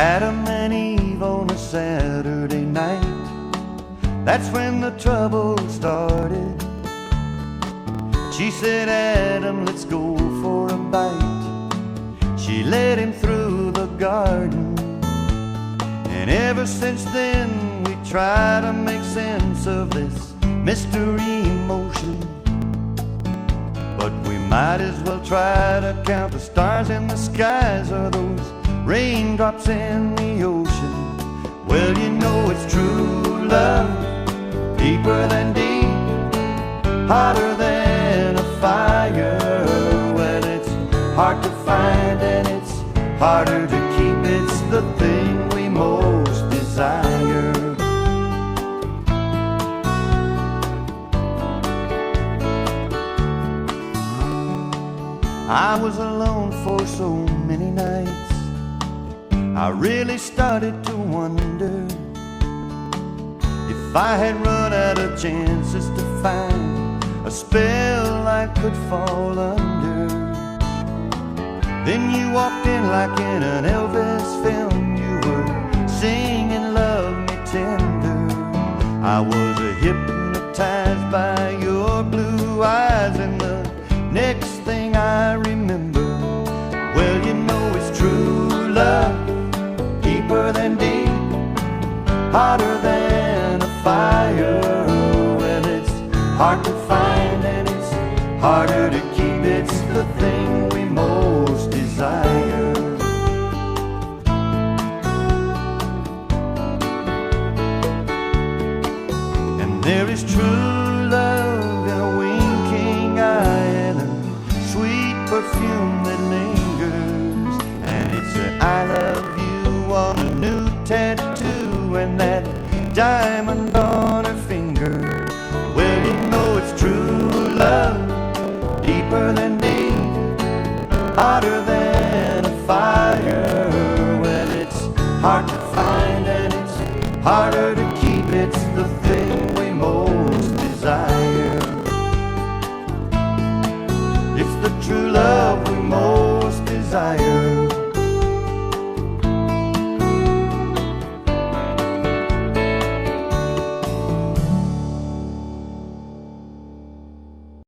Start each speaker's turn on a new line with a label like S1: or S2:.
S1: Adam and Eve on a Saturday night. That's when the trouble started. She said, Adam, let's go for a bite. She led him through the garden, and ever since then we try to make sense of this mystery motion. But we might as well try to count the stars in the skies or those raindrops in the ocean. Well, you know it's true love, deeper than deep, hotter than a fire. Well, it's hard to find and it's harder to keep. It's the thing we most desire. I was alone for so many nights. I really started to wonder if I had run out of chances to find a spell I could fall under. Then you walked in like in an Elvis film. You were singing Love Me Tender. I was hypnotized by your blue eyes, and the next thing I remember, well, you know it's true love, deeper than deep, hotter than a fire. Well, it's hard to find and it's harder to keep. It's the thing we most desire. And there is true love in a winking eye and a sweet perfume that lingers. And it's a I love you on a new tattoo and that diamond on her finger. Well, you know it's true love, deeper than deep, hotter than a fire. Well, it's hard to find and it's harder to keep. It's the thing we most desire. It's the true love we most desire.